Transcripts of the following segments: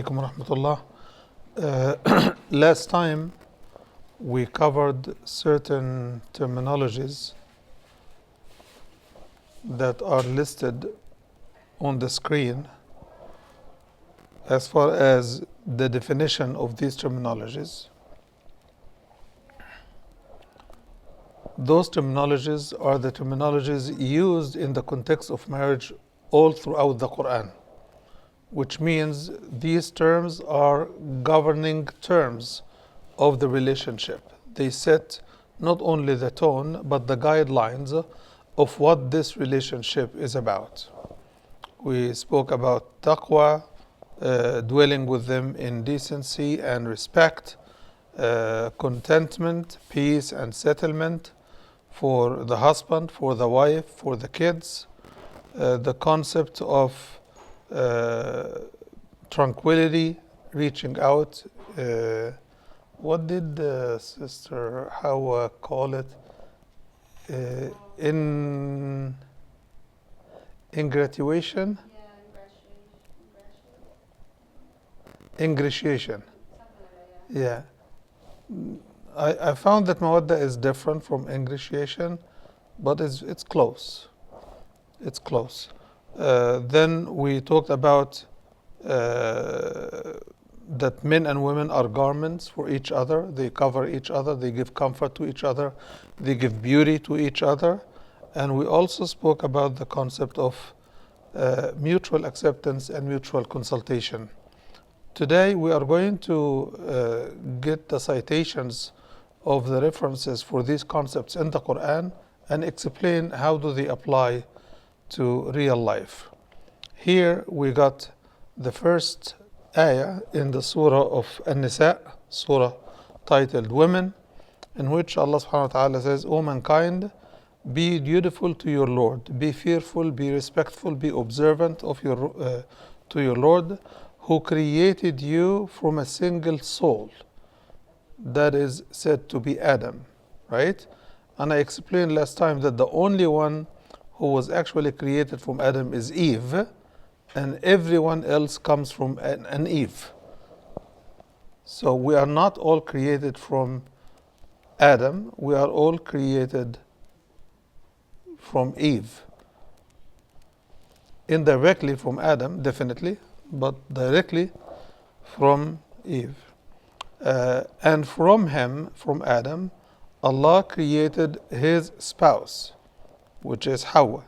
alaikum wa rahmatullah. Last time we covered certain terminologies that are listed on the screen as far as the definition of these terminologies. Those terminologies are the terminologies used in the context of marriage all throughout the Quran, which means these terms are governing terms of the relationship. They set not only the tone, but the guidelines of what this relationship is about. We spoke about taqwa, dwelling with them in decency and respect, contentment, peace and settlement for the husband, for the wife, for the kids, the concept of tranquility, reaching out. What did Sister Hawa call it? Ingratiation? Ingratiation. Yeah. I found that mawadda is different from ingratiation, but it's close. It's close. Then we talked about that men and women are garments for each other. They cover each other. They give comfort to each other. They give beauty to each other. And we also spoke about the concept of mutual acceptance and mutual consultation. Today we are going to get the citations of the references for these concepts in the Quran and explain how do they apply to real life. Here we got the first ayah in the surah of An-Nisa, surah titled Women, in which Allah subhanahu wa ta'ala says, O mankind, be dutiful to your Lord, be fearful, be respectful, be observant of to your Lord, who created you from a single soul. That is said to be Adam, right? And I explained last time that the only one who was actually created from Adam is Eve, and everyone else comes from an Eve. So we are not all created from Adam, we are all created from Eve. Indirectly from Adam, definitely, but directly from Eve. And from him, from Adam, Allah created his spouse, which is Hawa.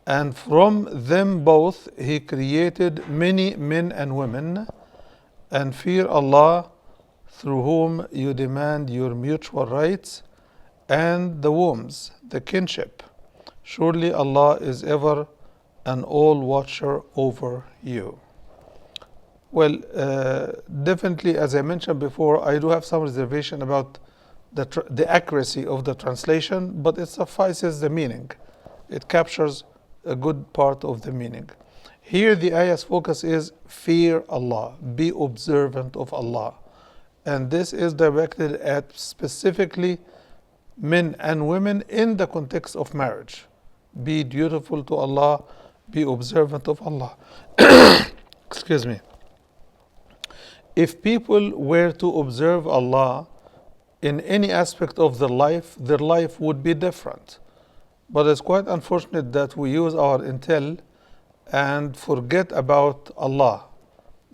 And from them both He created many men and women, and fear Allah, through whom you demand your mutual rights, and the wombs, the kinship. Surely Allah is ever an all-watcher over you. Well, definitely, as I mentioned before, I do have some reservation about the accuracy of the translation, but it suffices the meaning. It captures a good part of the meaning. Here the ayah's focus is fear Allah, be observant of Allah. And this is directed at specifically men and women in the context of marriage. Be dutiful to Allah, be observant of Allah. Excuse me. If people were to observe Allah in any aspect of their life would be different. But it's quite unfortunate that we use our intel and forget about Allah.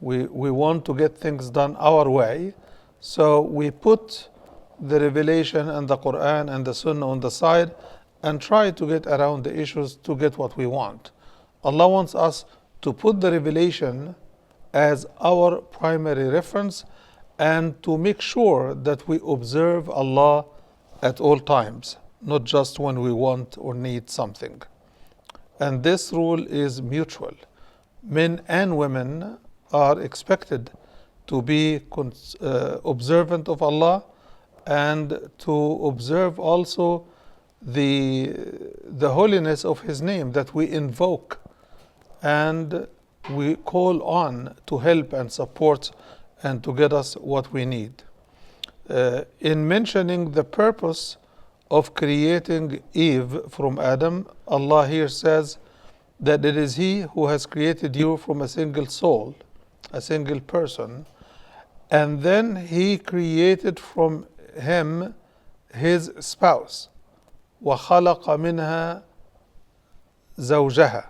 We want to get things done our way, so we put the revelation and the Quran and the Sunnah on the side and try to get around the issues to get what we want. Allah wants us to put the revelation as our primary reference and to make sure that we observe Allah at all times, not just when we want or need something. And this rule is mutual. Men and women are expected to be observant of Allah and to observe also the holiness of His name that we invoke and we call on to help and support and to get us what we need. In mentioning the purpose of creating Eve from Adam, Allah here says that it is He who has created you from a single soul. a single person, and then he created from him his spouse. وَخَلَقَ مِنْهَا زَوْجَهَا,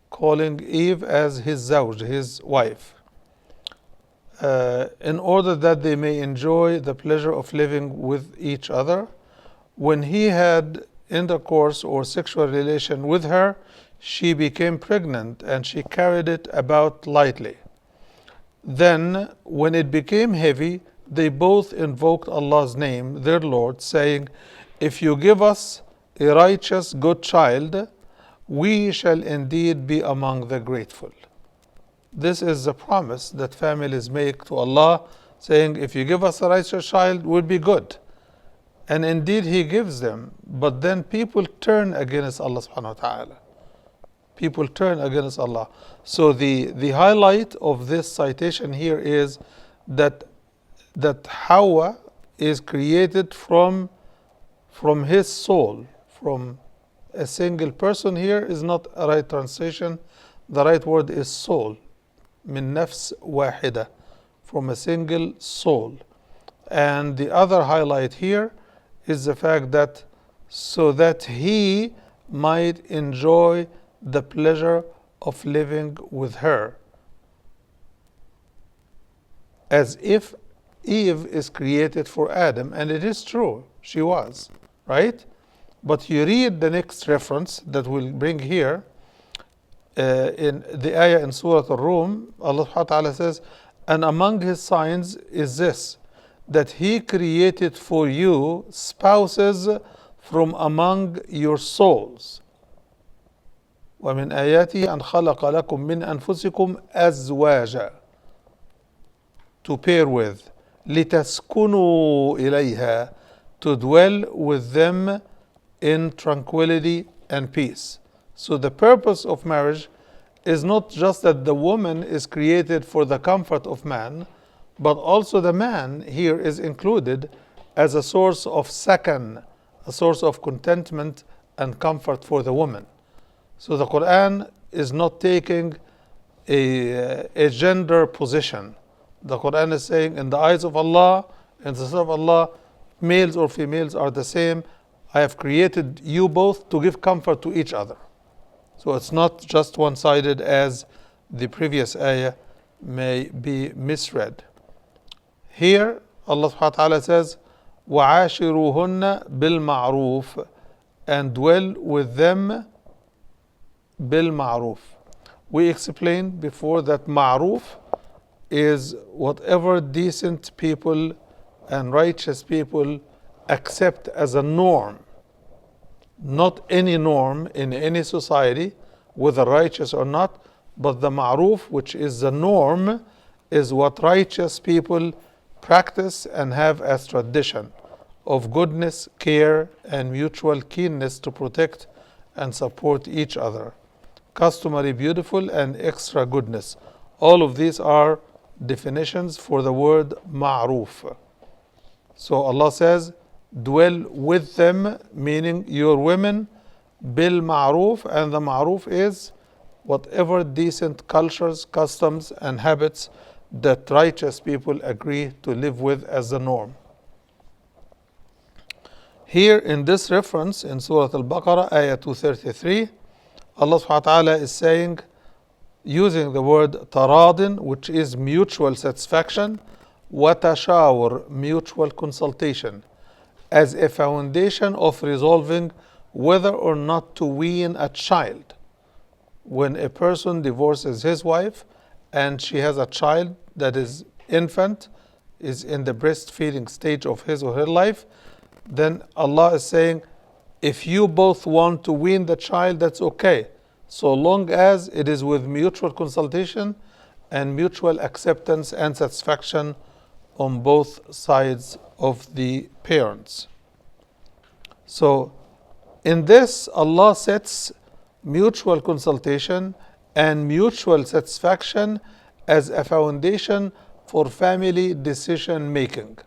calling Eve as his zawj, his wife, in order that they may enjoy the pleasure of living with each other. When he had intercourse or sexual relation with her, she became pregnant and she carried it about lightly. Then, when it became heavy, they both invoked Allah's name, their Lord, saying, "If you give us a righteous, good child, we shall indeed be among the grateful." This is the promise that families make to Allah, saying, if you give us a righteous child, we'll be good. And indeed He gives them, but then people turn against Allah subhanahu wa ta'ala. People turn against Allah. So the highlight of this citation here is that Hawa is created from his soul, from a single person. Here is not a right translation. The right word is soul. Min nafs wahida, from a single soul. And the other highlight here is the fact that so that he might enjoy the pleasure of living with her, as if Eve is created for Adam, and it is true, she was, right? But you read the next reference that we'll bring here, in the ayah in Surah Al-Rum, Allah subhanahu wa ta'ala says, and among his signs is this, that he created for you spouses from among your souls. وَمِنْ آيَاتِهِ أَنْ خَلَقَ لَكُم مِّنْ أَنفُسِكُمْ أَزْوَاجًا, to pair with, لِتَسْكُنُوا إِلَيْهَا, to dwell with them in tranquility and peace. So the purpose of marriage is not just that the woman is created for the comfort of man, but also the man here is included as a source of sakan, a source of contentment and comfort for the woman. So the Quran is not taking a gender position. The Quran is saying, in the eyes of Allah, in the sight of Allah, males or females are the same. I have created you both to give comfort to each other. So it's not just one-sided as the previous ayah may be misread. Here, Allah subhanahu wa ta'ala says, وَعَاشِرُوهُنَّ بِالْمَعْرُوفِ, and dwell with them بالمعروف. We explained before that ma'ruf is whatever decent people and righteous people accept as a norm. Not any norm in any society, whether righteous or not, but the ma'ruf, which is the norm, is what righteous people practice and have as tradition of goodness, care, and mutual keenness to protect and support each other. Customary beautiful and extra goodness. All of these are definitions for the word ma'ruf. So Allah says, dwell with them, meaning your women, bil ma'ruf, and the ma'ruf is whatever decent cultures, customs, and habits that righteous people agree to live with as the norm. Here in this reference in Surah Al-Baqarah, ayah 233, Allah subhanahu wa ta'ala is saying, using the word taradin, which is mutual satisfaction, watashawur, mutual consultation, as a foundation of resolving whether or not to wean a child. When a person divorces his wife and she has a child that is infant, is in the breastfeeding stage of his or her life, then Allah is saying, if you both want to wean the child, that's okay, so long as it is with mutual consultation and mutual acceptance and satisfaction on both sides of the parents. So in this, Allah sets mutual consultation and mutual satisfaction as a foundation for family decision making.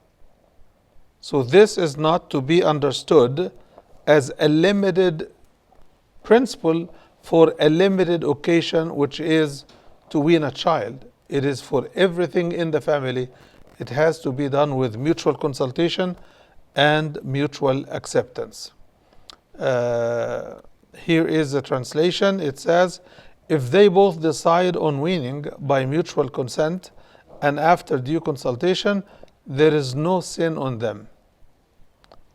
So this is not to be understood as a limited principle for a limited occasion, which is to wean a child. It is for everything in the family. It has to be done with mutual consultation and mutual acceptance. Here is the translation. It says, if they both decide on weaning by mutual consent and after due consultation, there is no sin on them.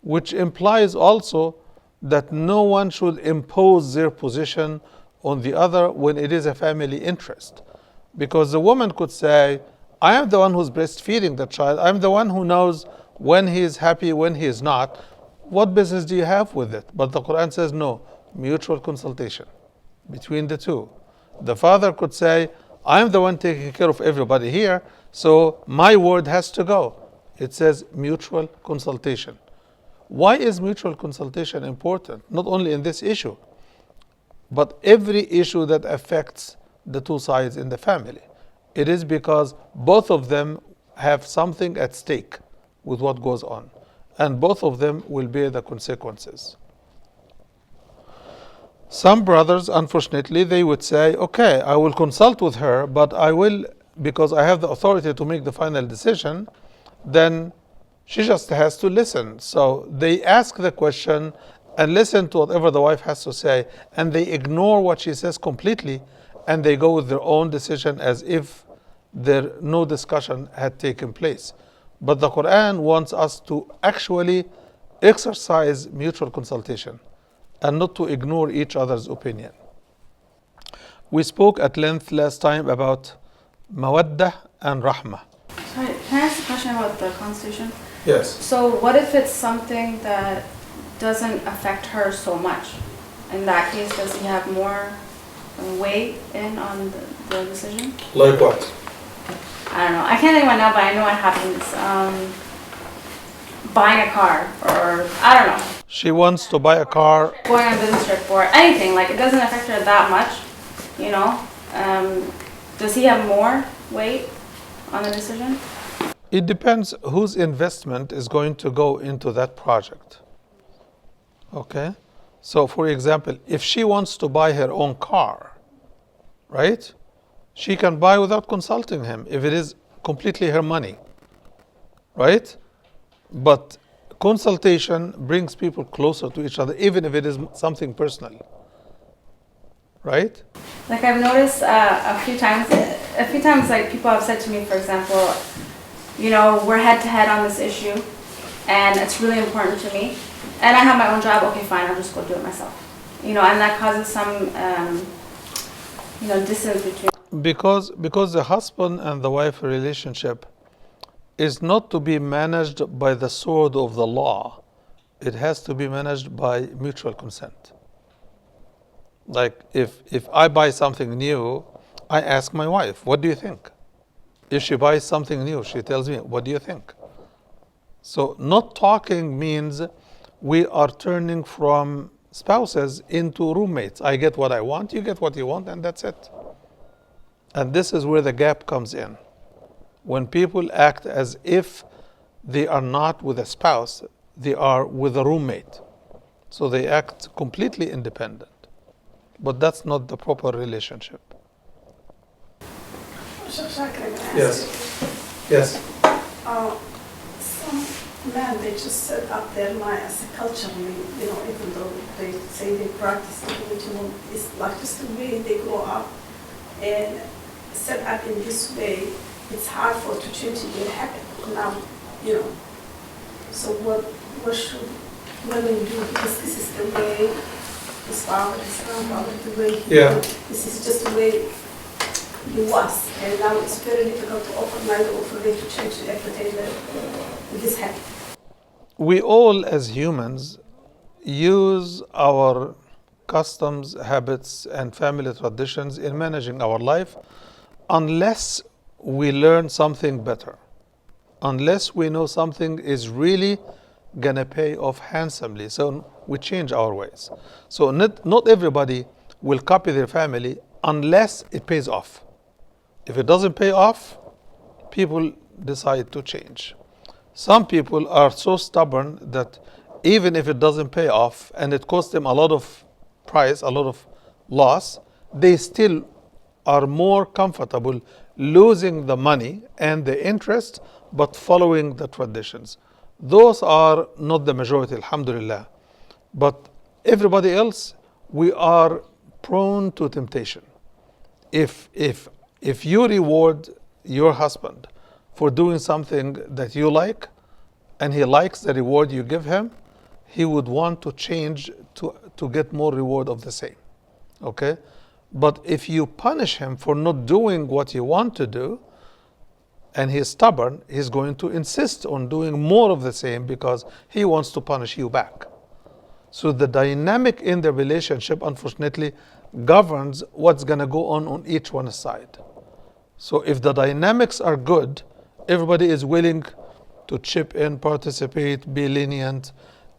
Which implies also that no one should impose their position on the other when it is a family interest. Because the woman could say, I am the one who's breastfeeding the child. I'm the one who knows when he is happy, when he is not. What business do you have with it? But the Quran says no, mutual consultation between the two. The father could say, I am the one taking care of everybody here, so my word has to go. It says mutual consultation. Why is mutual consultation important? Not only in this issue, but every issue that affects the two sides in the family. It is because both of them have something at stake with what goes on, and both of them will bear the consequences. Some brothers, unfortunately, they would say, okay, I will consult with her, but I will, because I have the authority to make the final decision, then she just has to listen. So they ask the question and listen to whatever the wife has to say, and they ignore what she says completely, and they go with their own decision as if no discussion had taken place. But the Quran wants us to actually exercise mutual consultation and not to ignore each other's opinion. We spoke at length last time about mawaddah and rahmah. Sorry, can I ask a question about the Constitution? Yes. So what if it's something that doesn't affect her so much? In that case, does he have more weight on the decision? Like what? I don't know. I can't think of one now, but I know what happens. Buying a car, or I don't know. She wants to buy a car. Going on a business trip, or anything. Like, it doesn't affect her that much, you know? Does he have more weight on the decision? It depends whose investment is going to go into that project. Okay? So, for example, if she wants to buy her own car, right? She can buy without consulting him if it is completely her money, right? But consultation brings people closer to each other, even if it is something personal, right? Like, I've noticed a few times, like, people have said to me, for example, you know, we're head to head on this issue, and it's really important to me, and I have my own job. Okay, fine, I'll just go do it myself, you know, and that causes some, distance between. Because the husband and the wife relationship is not to be managed by the sword of the law. It has to be managed by mutual consent. Like, if I buy something new, I ask my wife, what do you think? If she buys something new, she tells me, what do you think? So not talking means we are turning from spouses into roommates. I get what I want, you get what you want, and that's it. And this is where the gap comes in. When people act as if they are not with a spouse, they are with a roommate. So they act completely independent. But that's not the proper relationship. Yes. Some men, they just set up their mind as a culturally, even though they say they practice the it's like just the way they grow up and set up in this way. It's hard for to change their habit now, So what should women do? Because this is the way his father, his grandfather, the way this is just the way he was, and now it's very difficult to overnight or for them to change everything with this habit. We all, as humans, use our customs, habits, and family traditions in managing our life, unless we learn something better, unless we know something is really gonna pay off handsomely. So we change our ways. So not everybody will copy their family unless it pays off. If it doesn't pay off, people decide to change. Some people are so stubborn that even if it doesn't pay off and it costs them a lot of price, a lot of loss, they still are more comfortable losing the money and the interest but following the traditions. Those are not the majority, alhamdulillah. But everybody else, we are prone to temptation. If you reward your husband for doing something that you like, and he likes the reward you give him, he would want to change to get more reward of the same. Okay? But if you punish him for not doing what you want to do, and he's stubborn, he's going to insist on doing more of the same because he wants to punish you back. So the dynamic in the relationship, unfortunately, governs what's going to go on each one's side. So if the dynamics are good, everybody is willing to chip in, participate, be lenient,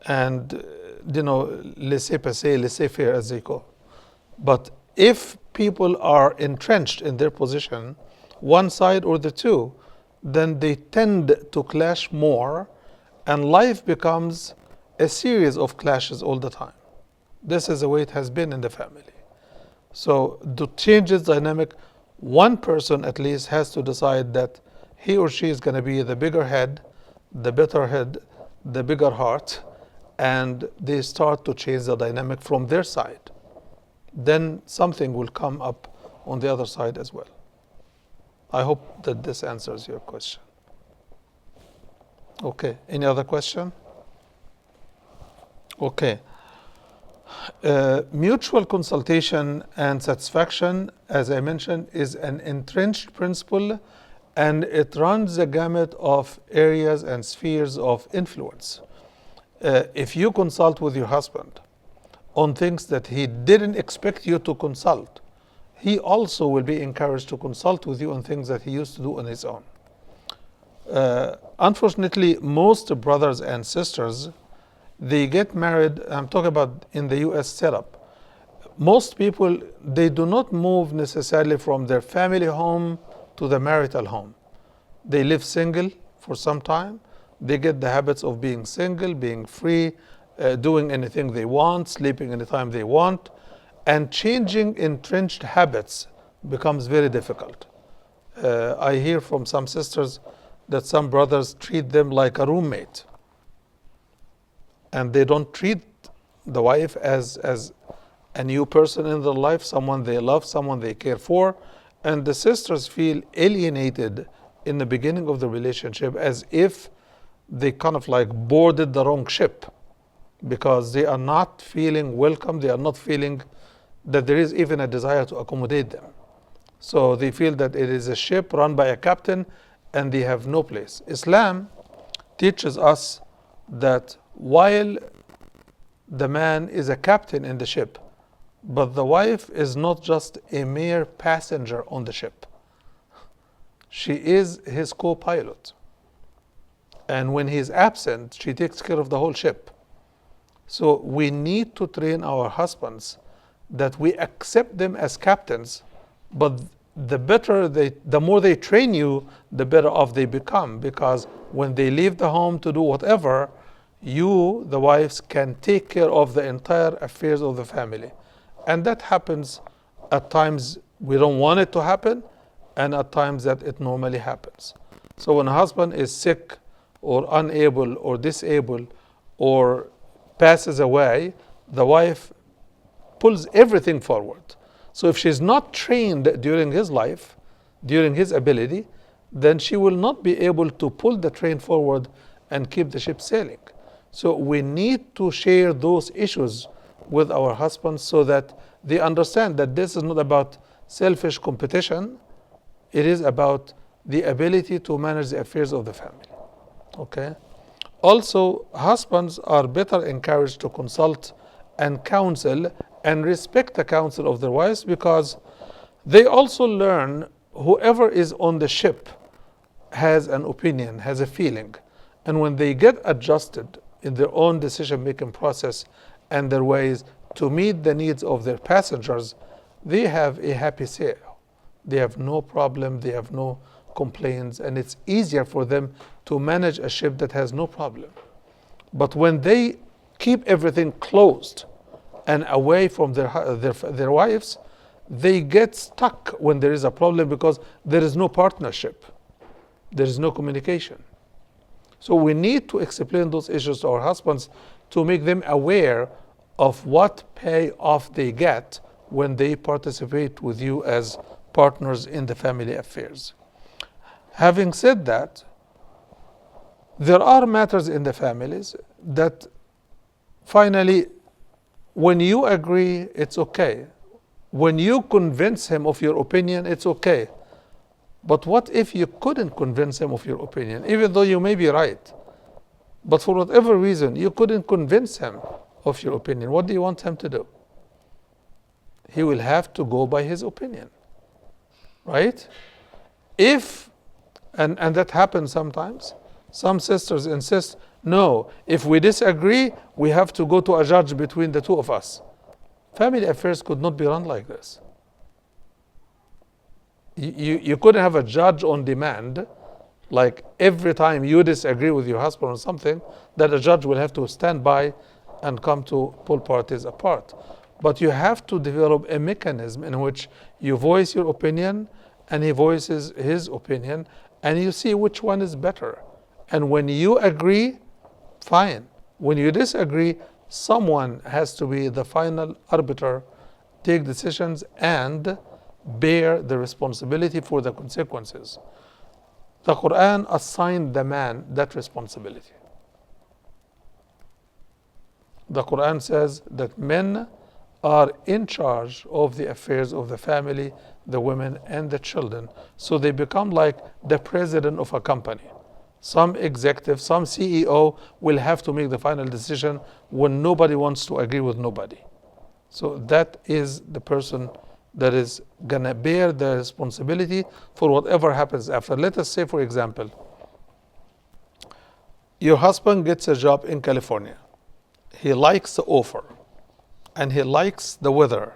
and laissez-passer, laissez-faire as they call. But if people are entrenched in their position, one side or the two, then they tend to clash more, and life becomes a series of clashes all the time. This is the way it has been in the family. So to change this dynamic, one person at least has to decide that he or she is going to be the bigger head, the better head, the bigger heart, and they start to change the dynamic from their side. Then something will come up on the other side as well. I hope that this answers your question. Okay, any other question? Okay. Mutual consultation and satisfaction, as I mentioned, is an entrenched principle, and it runs the gamut of areas and spheres of influence. If you consult with your husband on things that he didn't expect you to consult, he also will be encouraged to consult with you on things that he used to do on his own. Unfortunately, most brothers and sisters, they get married. I'm talking about in the US setup. Most people, they do not move necessarily from their family home to the marital home. They live single for some time. They get the habits of being single, being free, doing anything they want, sleeping anytime they want, and changing entrenched habits becomes very difficult. I hear from some sisters that some brothers treat them like a roommate, and they don't treat the wife as a new person in their life, someone they love, someone they care for, and the sisters feel alienated in the beginning of the relationship, as if they kind of like boarded the wrong ship, because they are not feeling welcome, they are not feeling that there is even a desire to accommodate them. So they feel that it is a ship run by a captain and they have no place. Islam teaches us that while the man is a captain in the ship, but the wife is not just a mere passenger on the ship. She is his co-pilot. And when he is absent, she takes care of the whole ship. So we need to train our husbands that we accept them as captains, but the more they train you, the better off they become, because when they leave the home to do whatever, you, the wives, can take care of the entire affairs of the family. And that happens at times we don't want it to happen, and at times that it normally happens. So when a husband is sick or unable or disabled or passes away, the wife pulls everything forward. So if she's not trained during his life, during his ability, then she will not be able to pull the train forward and keep the ship sailing. So we need to share those issues with our husbands so that they understand that this is not about selfish competition. It is about the ability to manage the affairs of the family. Okay? Also, husbands are better encouraged to consult and counsel and respect the counsel of their wives, because they also learn whoever is on the ship has an opinion, has a feeling. And when they get adjusted in their own decision-making process and their ways to meet the needs of their passengers, they have a happy sail. They have no problem, they have no complaints, and it's easier for them to manage a ship that has no problem. But when they keep everything closed and away from their wives, they get stuck when there is a problem because there is no partnership, there is no communication. So we need to explain those issues to our husbands to make them aware of what payoff they get when they participate with you as partners in the family affairs. Having said that, there are matters in the families that finally, when you agree, it's okay. When you convince him of your opinion, it's okay. But what if you couldn't convince him of your opinion, even though you may be right? But for whatever reason, you couldn't convince him of your opinion. What do you want him to do? He will have to go by his opinion, right? And that happens sometimes. Some sisters insist, no, if we disagree, we have to go to a judge between the two of us. Family affairs could not be run like this. You couldn't have a judge on demand, like every time you disagree with your husband on something, that a judge will have to stand by and come to pull parties apart. But you have to develop a mechanism in which you voice your opinion and he voices his opinion, and you see which one is better. And when you agree, fine. When you disagree, someone has to be the final arbiter, take decisions, and bear the responsibility for the consequences. The Quran assigned the man that responsibility. The Quran says that men are in charge of the affairs of the family, the women, and the children. So they become like the president of a company. Some executive, some CEO will have to make the final decision when nobody wants to agree with nobody. So that is the person that is going to bear the responsibility for whatever happens after. Let us say, for example, your husband gets a job in California. He likes the offer, and he likes the weather,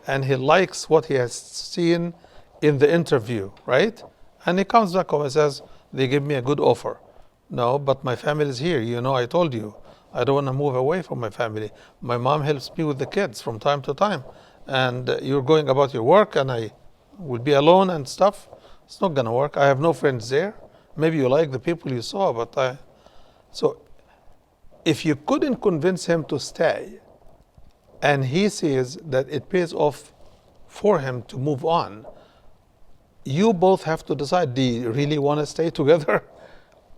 and he likes what he has seen in the interview, right? And he comes back home and says, they give me a good offer. No, but my family is here. You know, I told you, I don't want to move away from my family. My mom helps me with the kids from time to time. And you're going about your work and I will be alone and stuff. It's not going to work. I have no friends there. Maybe you like the people you saw, but So if you couldn't convince him to stay, and he sees that it pays off for him to move on, you both have to decide, do you really want to stay together?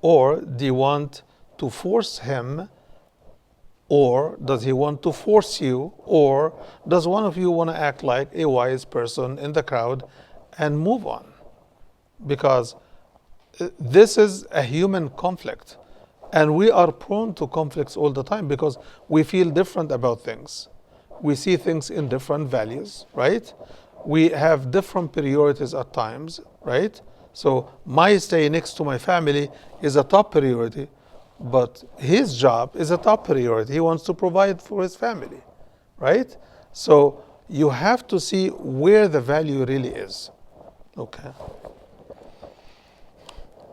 Or do you want to force him? Or does he want to force you? Or does one of you want to act like a wise person in the crowd and move on? Because this is a human conflict. And we are prone to conflicts all the time because we feel different about things. We see things in different values, right? We have different priorities at times, right? So my stay next to my family is a top priority, but his job is a top priority. He wants to provide for his family, right? So you have to see where the value really is, okay?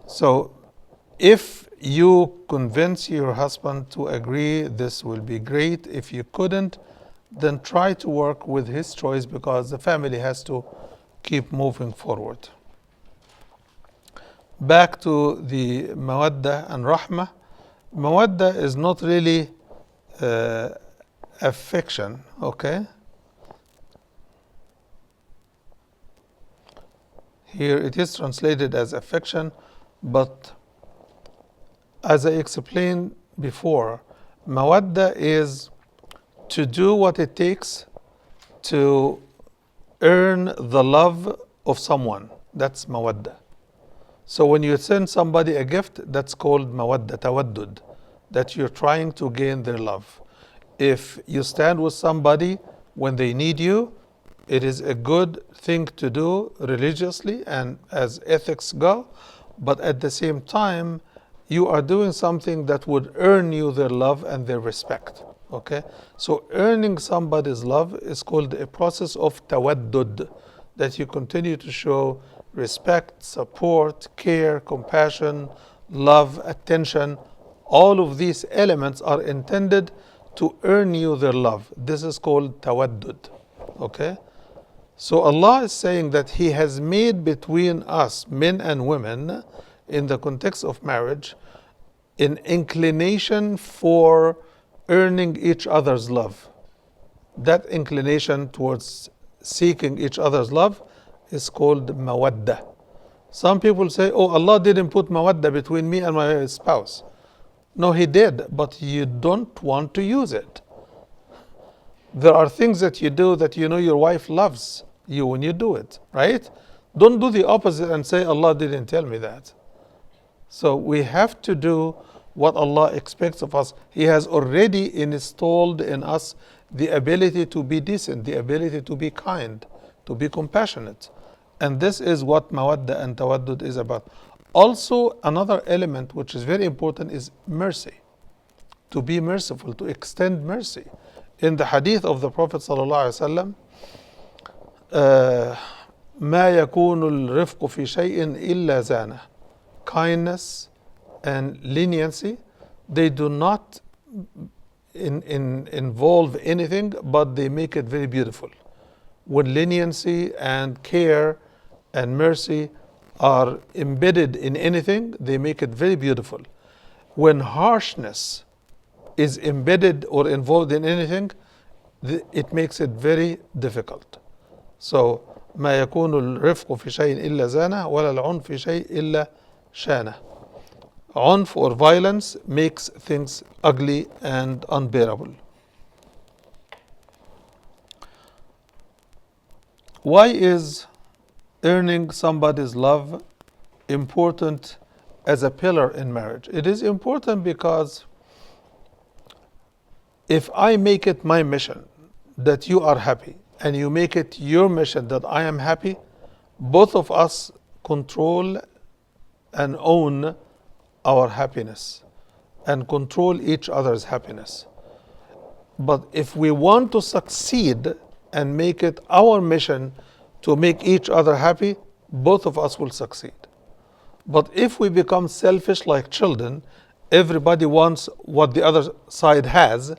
So if you convince your husband to agree, this will be great. If you couldn't, then try to work with his choice because the family has to keep moving forward. Back to the mawadda and rahmah. Mawadda is not really affection, okay? Here it is translated as affection, but as I explained before, mawadda is to do what it takes to earn the love of someone. That's mawadda. So when you send somebody a gift, that's called mawadda, tawaddud, that you're trying to gain their love. If you stand with somebody when they need you, it is a good thing to do religiously and as ethics go, but at the same time, you are doing something that would earn you their love and their respect. Okay? So earning somebody's love is called a process of tawaddud, that you continue to show respect, support, care, compassion, love, attention. All of these elements are intended to earn you their love. This is called tawaddud. Okay? So Allah is saying that He has made between us, men and women, in the context of marriage, an inclination for earning each other's love. That inclination towards seeking each other's love is called mawadda. Some people say, oh, Allah didn't put mawadda between me and my spouse. No, He did, but you don't want to use it. There are things that you do that you know your wife loves you when you do it, right? Don't do the opposite and say, Allah didn't tell me that. So we have to do what Allah expects of us. He has already installed in us the ability to be decent, the ability to be kind, to be compassionate. And this is what mawadda and tawaddud is about. Also, another element which is very important is mercy. To be merciful, to extend mercy. In the hadith of the Prophet ﷺ, ما يكون الرفق في شيء إلا زانه. Kindness and leniency, they do not involve anything, but they make it very beautiful. When leniency and care and mercy are embedded in anything, they make it very beautiful. When harshness is embedded or involved in anything, it makes it very difficult. So, ما يكون الرفق في شيء إلا زانه ولا العنف في شيء إلا شانه. Unf or violence makes things ugly and unbearable. Why is earning somebody's love important as a pillar in marriage? It is important because if I make it my mission that you are happy, and you make it your mission that I am happy, both of us control and own our happiness and control each other's happiness. But if we want to succeed and make it our mission to make each other happy, both of us will succeed. But if we become selfish like children, everybody wants what the other side has,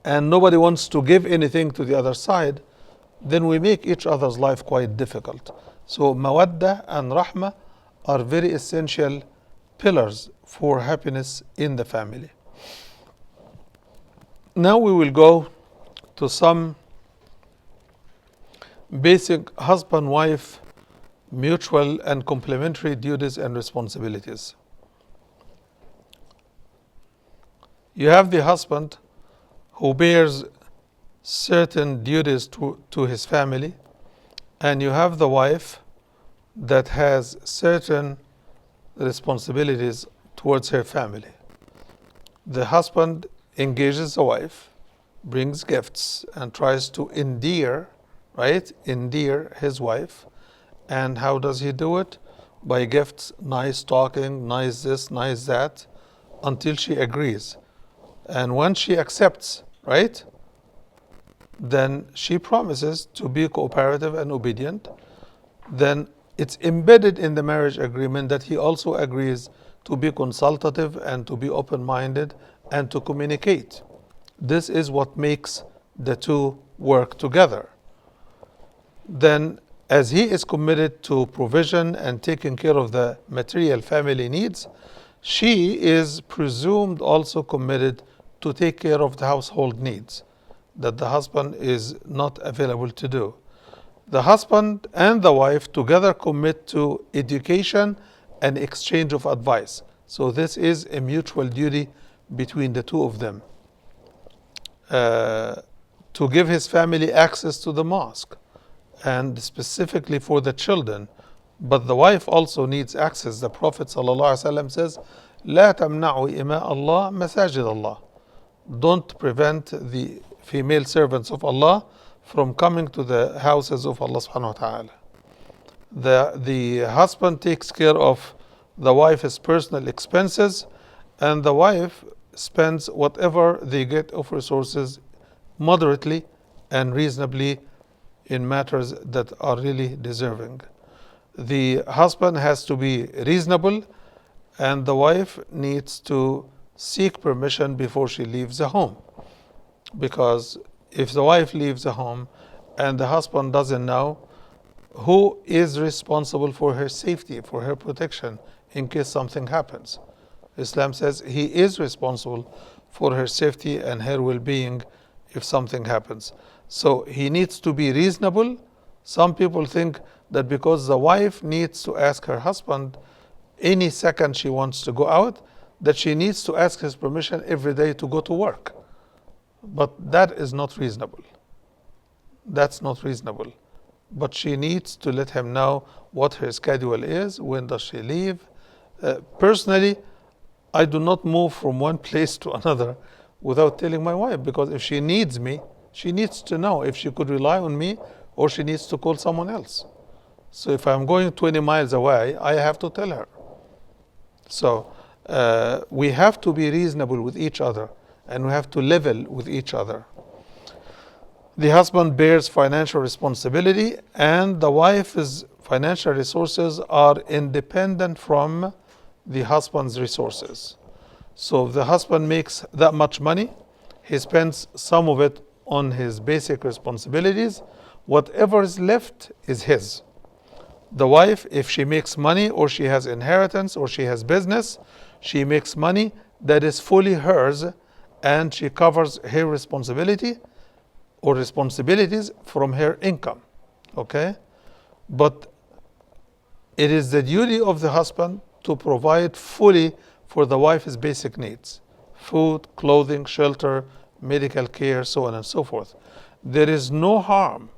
and nobody wants to give anything to the other side, then we make each other's life quite difficult. So mawadda and rahmah are very essential pillars for happiness in the family. Now we will go to some basic husband-wife mutual and complementary duties and responsibilities. You have the husband who bears certain duties to his family, and you have the wife that has certain responsibilities towards her family. The husband engages the wife, brings gifts, and tries to endear his wife. And how does he do it? By gifts, nice talking, nice this, nice that, until she agrees. And when she accepts, right, then she promises to be cooperative and obedient. Then it's embedded in the marriage agreement that he also agrees to be consultative and to be open-minded and to communicate. This is what makes the two work together. Then, as he is committed to provision and taking care of the material family needs, she is presumed also committed to take care of the household needs that the husband is not available to do. The husband and the wife together commit to education and exchange of advice. So this is a mutual duty between the two of them. To give his family access to the mosque, and specifically for the children. But the wife also needs access. The Prophet ﷺ says, لا تمنعوا إماء الله مساجد الله. Don't prevent the female servants of Allah from coming to the houses of Allah subhanahu wa ta'ala. The husband takes care of the wife's personal expenses, and the wife spends whatever they get of resources moderately and reasonably in matters that are really deserving. The husband has to be reasonable, and the wife needs to seek permission before she leaves the home. Because if the wife leaves the home and the husband doesn't know, who is responsible for her safety, for her protection in case something happens? Islam says he is responsible for her safety and her well-being if something happens. So he needs to be reasonable. Some people think that because the wife needs to ask her husband any second she wants to go out, that she needs to ask his permission every day to go to work. But that is not reasonable. That's not reasonable. But she needs to let him know what her schedule is, when does she leave. Personally, I do not move from one place to another without telling my wife, because if she needs me, she needs to know if she could rely on me or she needs to call someone else. So if I'm going 20 miles away, I have to tell her. So we have to be reasonable with each other, and we have to level with each other. The husband bears financial responsibility, and the wife's financial resources are independent from the husband's resources. So if the husband makes that much money, he spends some of it on his basic responsibilities. Whatever is left is his. The wife, if she makes money or she has inheritance or she has business, she makes money that is fully hers, and she covers her responsibility or responsibilities from her income. Okay? But it is the duty of the husband to provide fully for the wife's basic needs: food, clothing, shelter, medical care, so on and so forth. There is no harm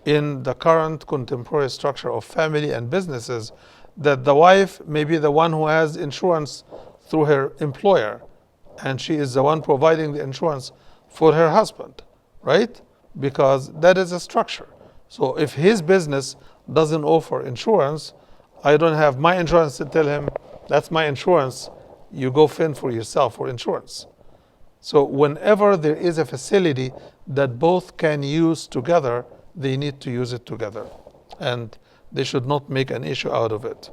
in the current contemporary structure of family and businesses that the wife may be the one who has insurance through her employer, and she is the one providing the insurance for her husband, right? Because that is a structure. So if his business doesn't offer insurance, I don't have my insurance to tell him, that's my insurance, you go fend for yourself for insurance. So whenever there is a facility that both can use together, they need to use it together, and they should not make an issue out of it.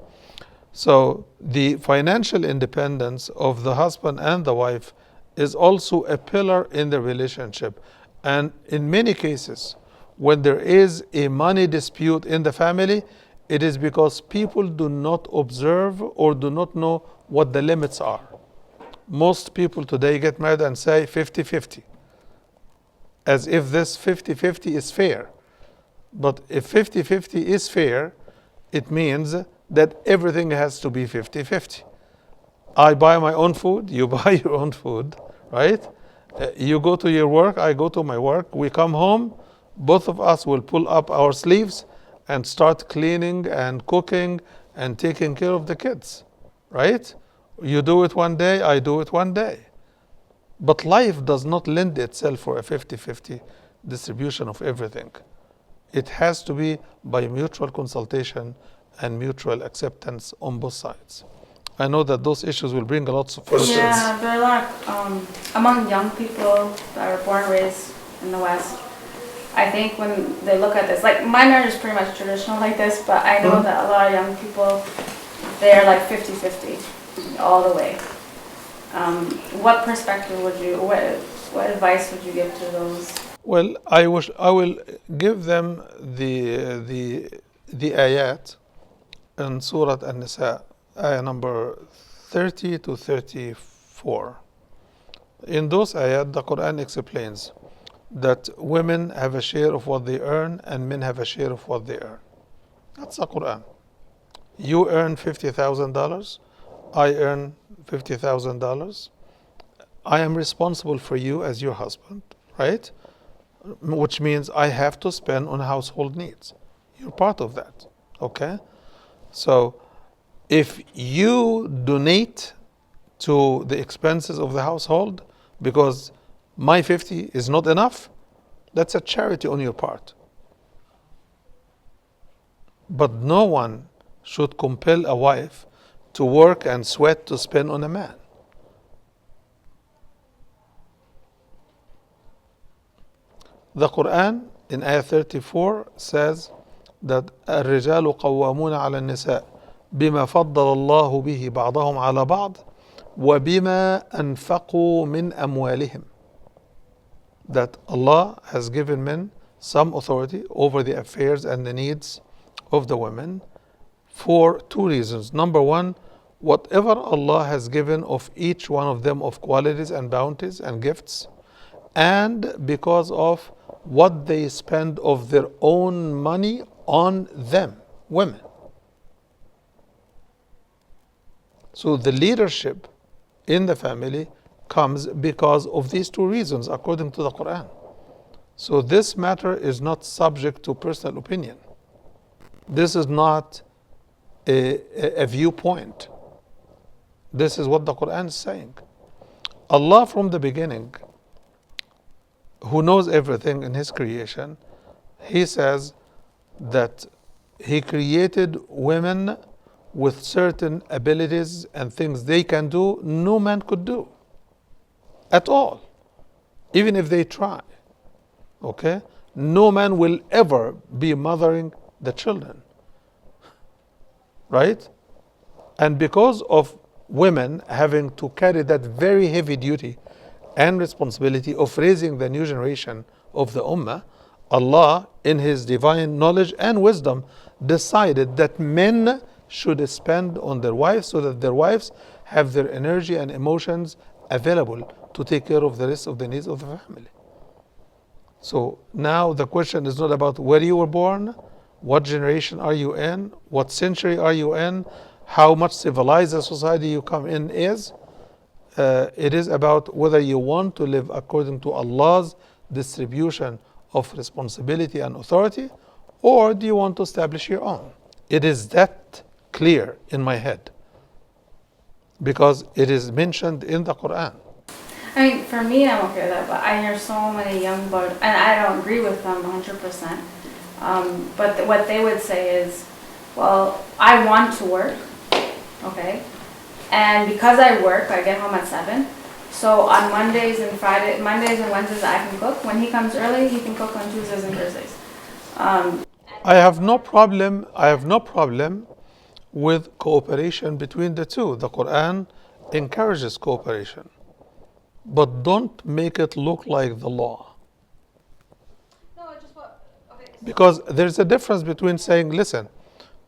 So the financial independence of the husband and the wife is also a pillar in the relationship. And in many cases, when there is a money dispute in the family, it is because people do not observe or do not know what the limits are. Most people today get married and say 50-50, as if this 50-50 is fair. But if 50-50 is fair, it means that everything has to be 50-50. I buy my own food, you buy your own food, right? You go to your work, I go to my work. We come home, both of us will pull up our sleeves and start cleaning and cooking and taking care of the kids, right? You do it one day, I do it one day. But life does not lend itself for a 50-50 distribution of everything. It has to be by mutual consultation and mutual acceptance on both sides. I know that those issues will bring a lot of questions. Yeah, there are a lot among young people that are born and raised in the West. I think when they look at this, like my marriage is pretty much traditional like this, but I know that a lot of young people, they're like 50-50 all the way. What perspective would you, what advice would you give to those? Well, I will give them the ayat in Surah An-Nisa, ayah number 30 to 34. In those ayat, the Quran explains that women have a share of what they earn and men have a share of what they earn. That's the Quran. You earn $50,000, I earn $50,000. I am responsible for you as your husband, right? Which means I have to spend on household needs. You're part of that, okay? So if you donate to the expenses of the household because my 50 is not enough, that's a charity on your part. But no one should compel a wife to work and sweat to spend on a man. The Quran in ayah 34 says that الرجال قوامون على النساء بما فضل الله به بعضهم على بعض وبما أنفقوا من أموالهم. That Allah has given men some authority over the affairs and the needs of the women for two reasons. Number one, whatever Allah has given of each one of them of qualities and bounties and gifts, and because of what they spend of their own money on them, women. So the leadership in the family comes because of these two reasons, according to the Quran. So this matter is not subject to personal opinion. This is not a viewpoint. This is what the Quran is saying. Allah from the beginning, who knows everything in His creation, He says that He created women with certain abilities and things they can do no man could do at all, even if they try. Okay? No man will ever be mothering the children. Right? And because of women having to carry that very heavy duty and responsibility of raising the new generation of the Ummah, Allah, in His divine knowledge and wisdom, decided that men should spend on their wives so that their wives have their energy and emotions available to take care of the rest of the needs of the family. So now the question is not about where you were born, what generation are you in, what century are you in, how much civilized the society you come in is. It is about whether you want to live according to Allah's distribution of responsibility and authority, or do you want to establish your own. It is that clear in my head because it is mentioned in the Quran. I mean, for me, I'm okay with that, but I hear so many young boys, and I don't agree with them 100%. But what they would say is, well, I want to work, okay? And because I work, I get home at 7. So on Mondays and Wednesdays, I can cook. When he comes early, he can cook on Tuesdays and Thursdays. I have no problem with cooperation between the two. The Quran encourages cooperation. But don't make it look like the law. No, just what? Okay. Because there's a difference between saying, listen,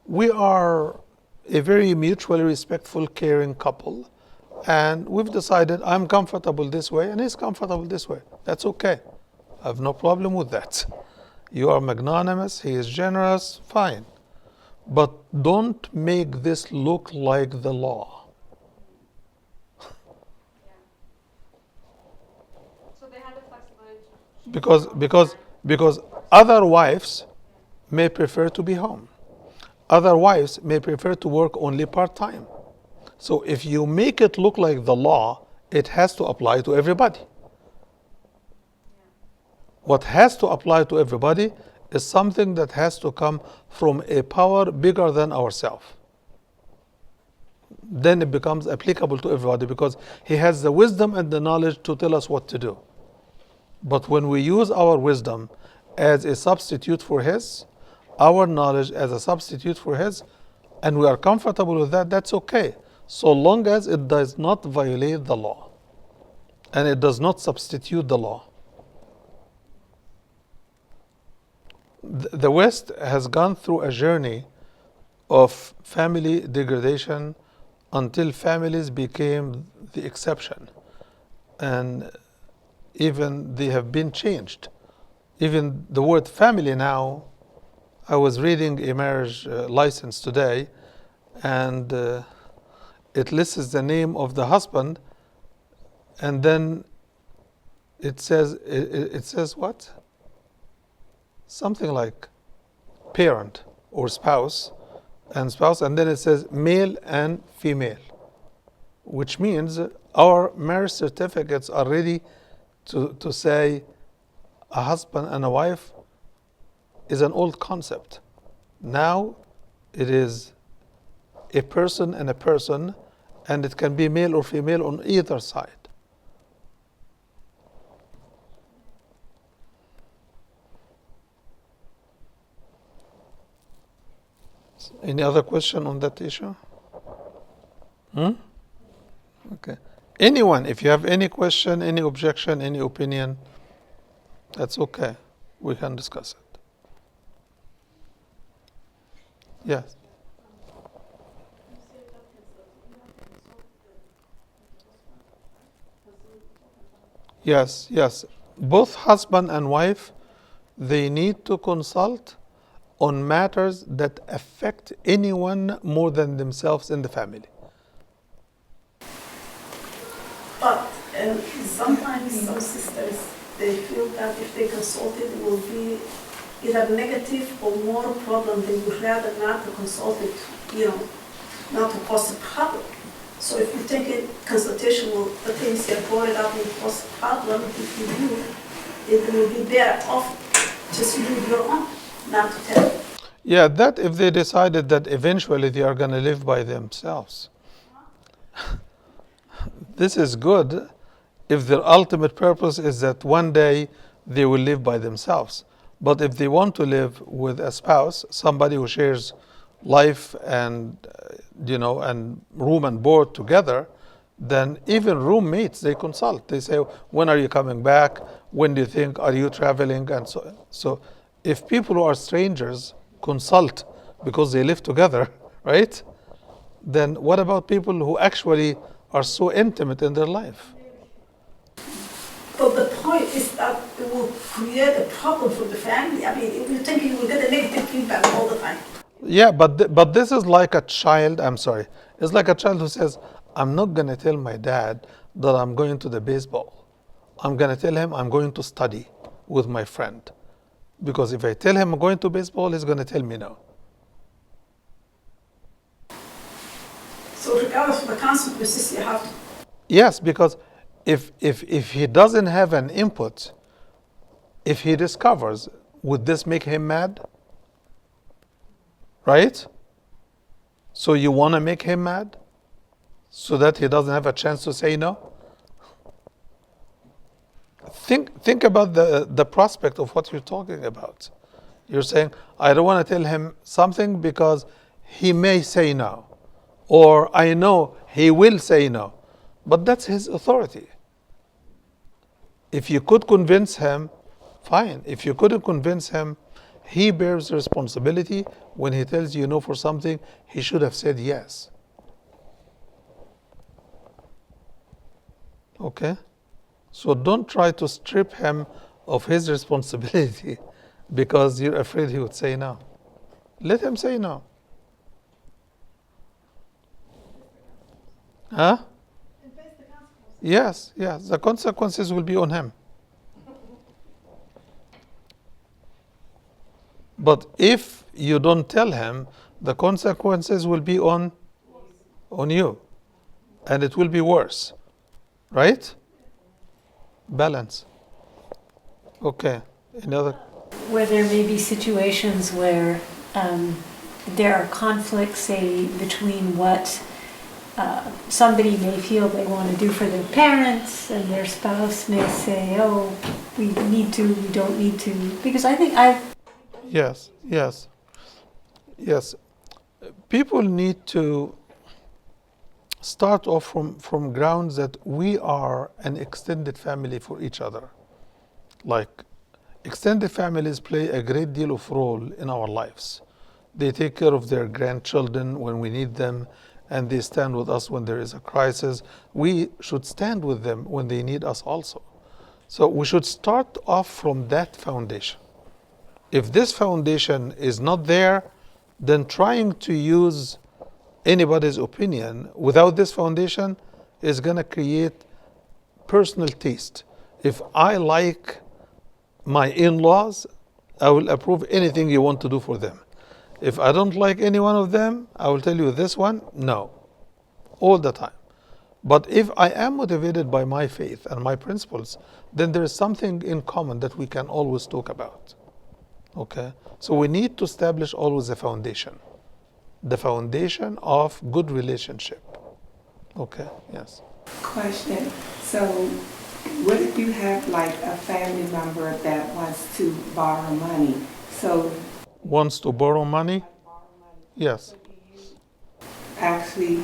we are a very mutually respectful, caring couple, and we've decided I'm comfortable this way and he's comfortable this way. That's okay. I have no problem with that. You are magnanimous, he is generous, fine. But don't make this look like the law. Because other wives may prefer to be home. Other wives may prefer to work only part-time. So if you make it look like the law, it has to apply to everybody. What has to apply to everybody is something that has to come from a power bigger than ourselves. Then it becomes applicable to everybody because He has the wisdom and the knowledge to tell us what to do. But when we use our wisdom as a substitute for His, our knowledge as a substitute for His, and we are comfortable with that, that's okay. So long as it does not violate the law and it does not substitute the law. The West has gone through a journey of family degradation until families became the exception. And even they have been changed. Even the word family now, I was reading a marriage license today, and it lists the name of the husband, and then it says what? Something like parent or spouse, and then it says male and female, which means our marriage certificates are ready to say a husband and a wife is an old concept. Now it is a person and a person, and it can be male or female on either side. Any other question on that issue? Okay. Anyone, if you have any question, any objection, any opinion, that's okay. We can discuss it. Yes. Yes, yes. Both husband and wife, they need to consult on matters that affect anyone more than themselves in the family. But sometimes some sisters, they feel that if they consult it will be either negative or more problem. They would rather not to consult it, not to cause a problem. So if you take a consultation will, the things you brought it up will cause a problem. If you do, it will be better off just do your own, not to tell. Yeah, that if they decided that eventually they are going to live by themselves. This is good if their ultimate purpose is that one day they will live by themselves. But if they want to live with a spouse, somebody who shares life and and room and board together, then even roommates, they consult. They say, when are you coming back? When do you think? Are you traveling? And so if people who are strangers consult because they live together, right? Then what about people who actually are so intimate in their life? But the point is that it will create a problem for the family. I mean, if you think you will get a negative feedback all the time. Yeah, but this is like a child. I'm sorry. It's like a child who says, I'm not going to tell my dad that I'm going to the baseball. I'm going to tell him I'm going to study with my friend. Because if I tell him I'm going to baseball, he's going to tell me no. So regardless of the consequences, you have to. Yes, because if he doesn't have an input, if he discovers, would this make him mad? Right? So you want to make him mad so that he doesn't have a chance to say no? Think about the prospect of what you're talking about. You're saying, I don't want to tell him something because he may say no. Or I know he will say no. But that's his authority. If you could convince him, fine. If you couldn't convince him, he bears responsibility. When he tells you no for something, he should have said yes. Okay? So don't try to strip him of his responsibility because you're afraid he would say no. Let him say no. Huh? Yes, yes. The consequences will be on him. But if you don't tell him, the consequences will be on you. And it will be worse. Right? Balance. Okay. Another. Where there may be situations where there are conflicts, say, between what somebody may feel they want to do for their parents, and their spouse may say, oh, we need to, we don't need to. Because I think Yes. People need to start off from grounds that we are an extended family for each other. Like, extended families play a great deal of role in our lives. They take care of their grandchildren when we need them, and they stand with us when there is a crisis. We should stand with them when they need us also. So we should start off from that foundation. If this foundation is not there, then trying to use anybody's opinion without this foundation is going to create personal taste. If I like my in-laws, I will approve anything you want to do for them. If I don't like any one of them, I will tell you this one, no, all the time. But if I am motivated by my faith and my principles, then there is something in common that we can always talk about. Okay? So we need to establish always a foundation. The foundation of good relationship. Okay, yes. Question. So what if you have like a family member that wants to borrow money? So Wants to borrow money? Yes. actually,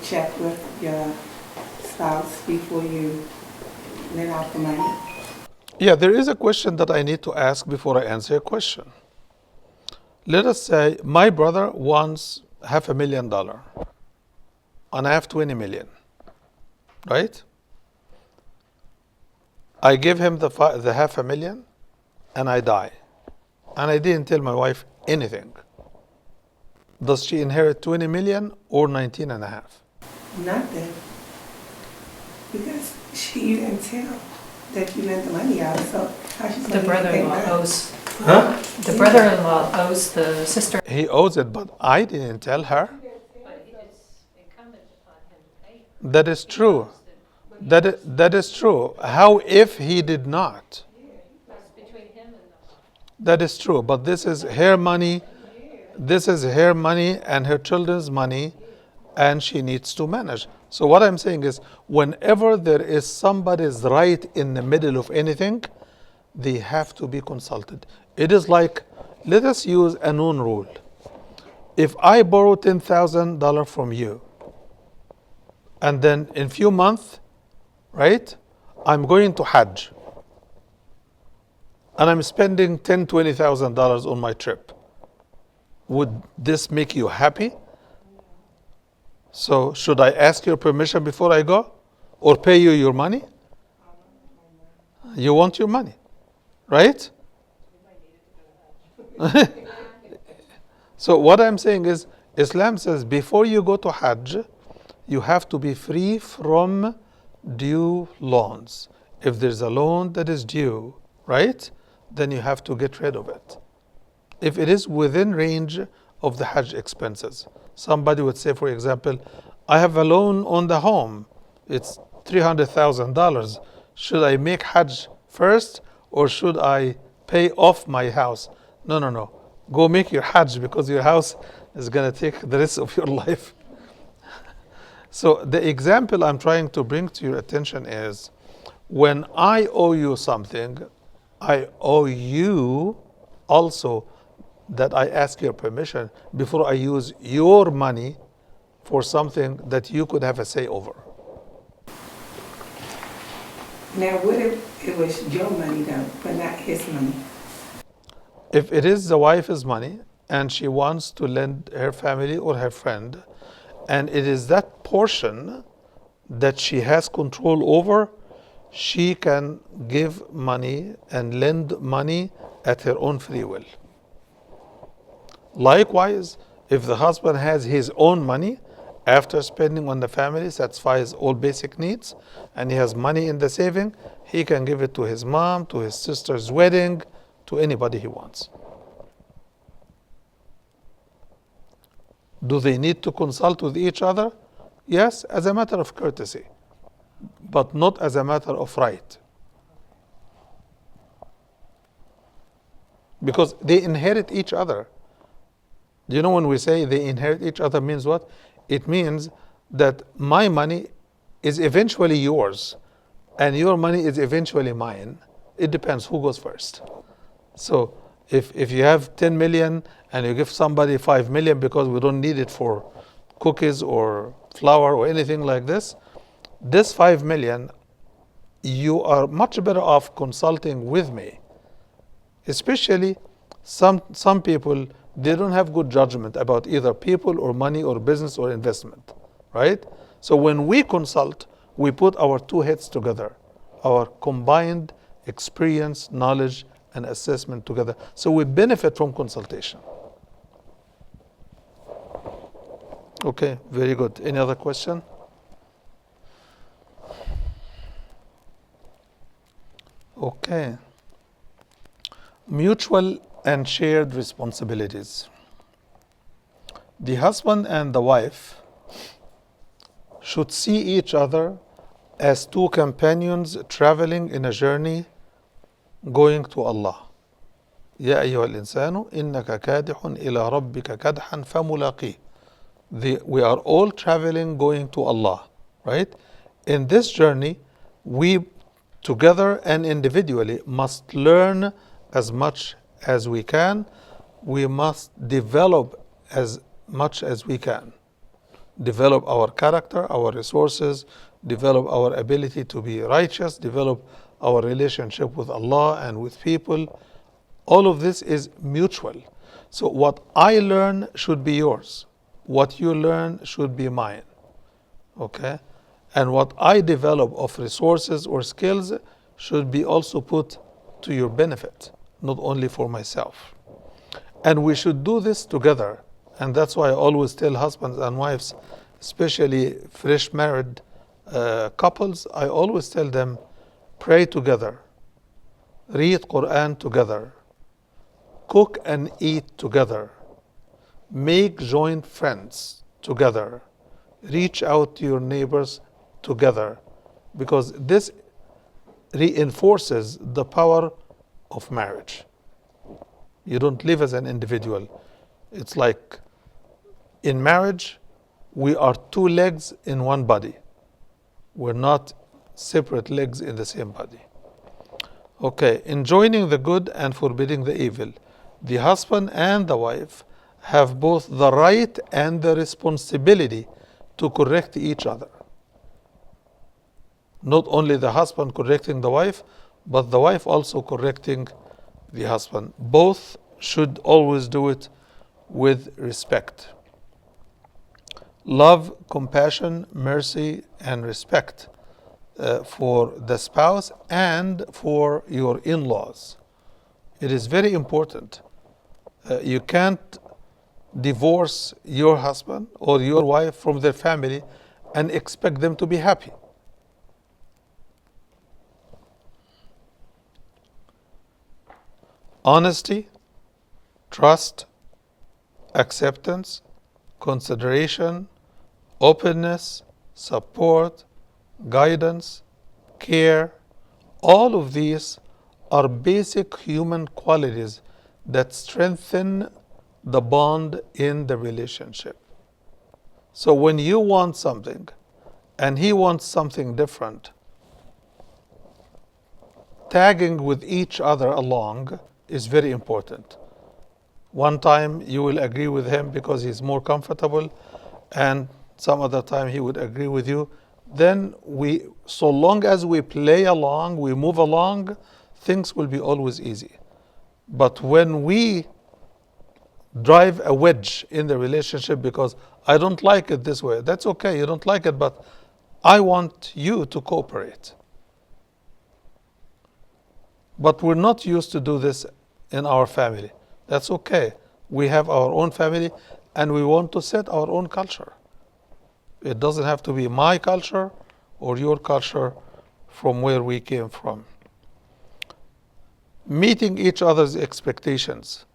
check with your spouse before you lend out the money? Yeah, there is a question that I need to ask before I answer your question. Let us say my brother wants $500,000 and I have 20 million, right? I give him the $500,000 and I die. And I didn't tell my wife anything. Does she inherit 20 million or 19 and a half? Nothing. Because you didn't tell that you lent the money out, so how she's The gonna take brother-in-law that? owes, Huh? the brother-in-law owes the sister. He owes it, but I didn't tell her. That is true. That is true. How if he did not? That is true, but this is her money. This is her money and her children's money, and she needs to manage. So what I'm saying is, whenever there is somebody's right in the middle of anything, they have to be consulted. It is like, let us use a known rule. If I borrow $10,000 from you, and then in few months, right, I'm going to Hajj, and I'm spending $10,000, $20,000 on my trip, would this make you happy? So should I ask your permission before I go, or pay you your money? You want your money, right? So what I'm saying is, Islam says before you go to Hajj, you have to be free from due loans. If there's a loan that is due, right, then you have to get rid of it. If it is within range of the Hajj expenses. Somebody would say, for example, I have a loan on the home. It's $300,000. Should I make Hajj first or should I pay off my house? No. Go make your Hajj because your house is going to take the rest of your life. So the example I'm trying to bring to your attention is when I owe you something, I owe you also that I ask your permission before I use your money for something that you could have a say over. Now, what if it was your money though, but not his money? If it is the wife's money and she wants to lend her family or her friend, and it is that portion that she has control over, she can give money and lend money at her own free will. Likewise, if the husband has his own money, after spending on the family, satisfies all basic needs, and he has money in the saving, he can give it to his mom, to his sister's wedding, to anybody he wants. Do they need to consult with each other? Yes, as a matter of courtesy, but not as a matter of right. Because they inherit each other. Do you know when we say they inherit each other means what? It means that my money is eventually yours and your money is eventually mine. It depends who goes first. So if you have 10 million and you give somebody 5 million because we don't need it for cookies or flour or anything like this 5 million, you are much better off consulting with me. Especially some people, they don't have good judgment about either people or money or business or investment, right? So when we consult, we put our two heads together, our combined experience, knowledge, and assessment together. So we benefit from consultation. Okay, very good. Any other question? Okay. Mutual and shared responsibilities. The husband and the wife should see each other as two companions traveling in a journey going to Allah. يا أيها الإنسان إنك كادح إلى ربك كدحا فملاقيه. We are all traveling going to Allah, right? In this journey, we together and individually must learn as much as we can. We must develop as much as we can. Develop our character, our resources, develop our ability to be righteous, develop our relationship with Allah and with people. All of this is mutual. So what I learn should be yours. What you learn should be mine. Okay? And what I develop of resources or skills should be also put to your benefit, not only for myself. And we should do this together. And that's why I always tell husbands and wives, especially fresh married couples, I always tell them, pray together, read Quran together, cook and eat together, make joint friends together, reach out to your neighbors together, because this reinforces the power of marriage. You don't live as an individual. It's like in marriage, we are two legs in one body. We're not separate legs in the same body. Okay, enjoining the good and forbidding the evil. The husband and the wife have both the right and the responsibility to correct each other. Not only the husband correcting the wife, but the wife also correcting the husband. Both should always do it with respect. Love, compassion, mercy, and respect for the spouse and for your in-laws. It is very important. You can't divorce your husband or your wife from their family and expect them to be happy. Honesty, trust, acceptance, consideration, openness, support, guidance, care, all of these are basic human qualities that strengthen the bond in the relationship. So when you want something and he wants something different, tagging with each other along is very important. One time you will agree with him because he's more comfortable, and some other time he would agree with you. Then so long as we play along, we move along, things will be always easy. But when we drive a wedge in the relationship because I don't like it this way, that's okay, you don't like it, but I want you to cooperate. But we're not used to do this in our family. That's okay. We have our own family and we want to set our own culture. It doesn't have to be my culture or your culture from where we came from. Meeting each other's expectations.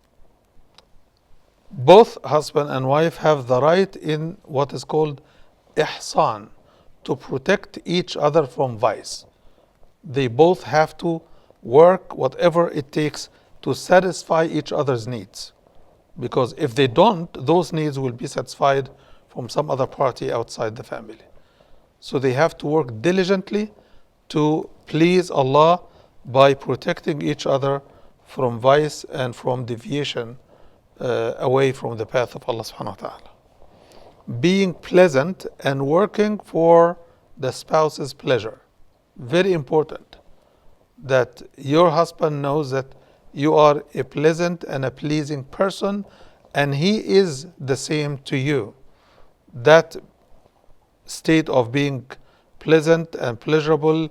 Both husband and wife have the right in what is called ihsan, to protect each other from vice. They both have to work whatever it takes to satisfy each other's needs. Because if they don't, those needs will be satisfied from some other party outside the family. So they have to work diligently to please Allah by protecting each other from vice and from deviation away from the path of Allah subhanahu wa ta'ala. Being pleasant and working for the spouse's pleasure. Very important that your husband knows that you are a pleasant and a pleasing person and he is the same to you. That state of being pleasant and pleasurable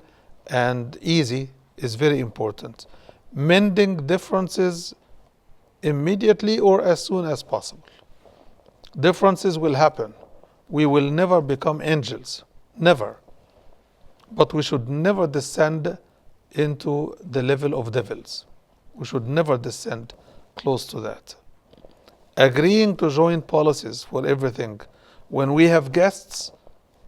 and easy is very important. Mending differences immediately or as soon as possible. Differences will happen. We will never become angels. Never. But we should never descend into the level of devils. We should never descend close to that. Agreeing to joint policies for everything. When we have guests,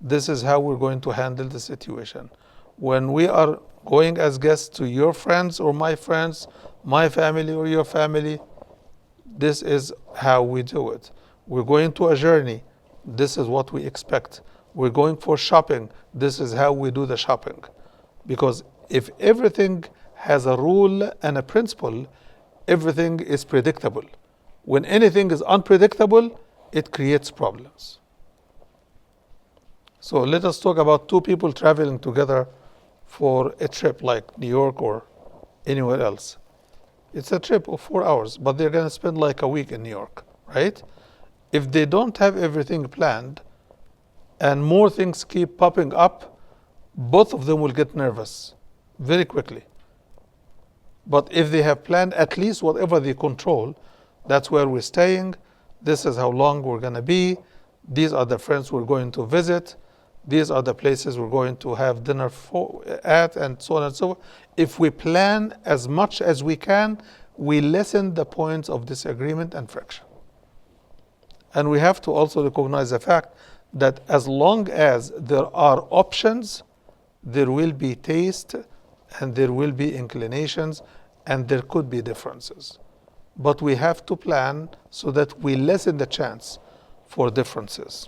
this is how we're going to handle the situation. When we are going as guests to your friends or my friends, my family or your family, this is how we do it. We're going to a journey. This is what we expect. We're going for shopping. This is how we do the shopping. Because if everything has a rule and a principle, everything is predictable. When anything is unpredictable, it creates problems. So let us talk about two people traveling together for a trip like New York or anywhere else. It's a trip of 4 hours, but they're going to spend like a week in New York, right? If they don't have everything planned and more things keep popping up, both of them will get nervous very quickly. But if they have planned at least whatever they control, that's where we're staying, this is how long we're going to be, these are the friends we're going to visit, these are the places we're going to have dinner at, and so on and so forth. If we plan as much as we can, we lessen the points of disagreement and friction. And we have to also recognize the fact that as long as there are options, there will be taste and there will be inclinations and there could be differences. But we have to plan so that we lessen the chance for differences.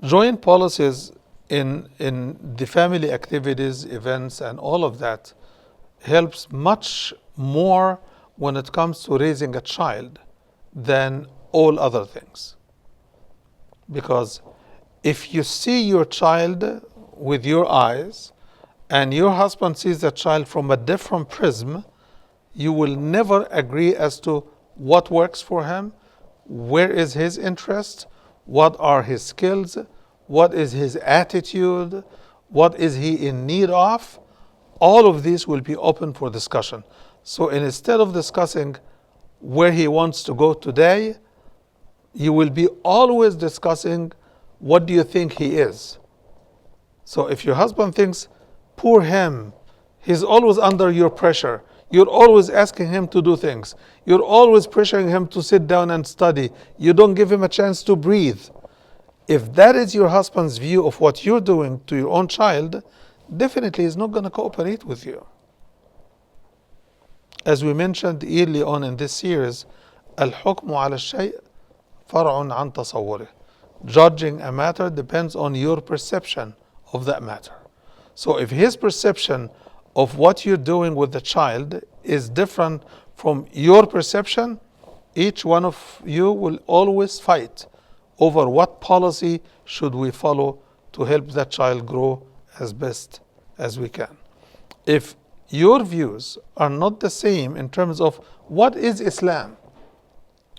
Joint policies in the family activities, events, and all of that helps much more when it comes to raising a child than all other things. Because if you see your child with your eyes and your husband sees the child from a different prism, you will never agree as to what works for him, where is his interest, what are his skills, what is his attitude, what is he in need of. All of these will be open for discussion. So instead of discussing where he wants to go today, you will be always discussing what do you think he is. So if your husband thinks, poor him, he's always under your pressure, you're always asking him to do things, you're always pressuring him to sit down and study, you don't give him a chance to breathe. If that is your husband's view of what you're doing to your own child, definitely he's not going to cooperate with you. As we mentioned early on in this series, الحكم على الشيء فرع عن تصوره. Judging a matter depends on your perception of that matter. So if his perception of what you're doing with the child is different from your perception, each one of you will always fight over what policy should we follow to help that child grow as best as we can. If your views are not the same in terms of what is Islam,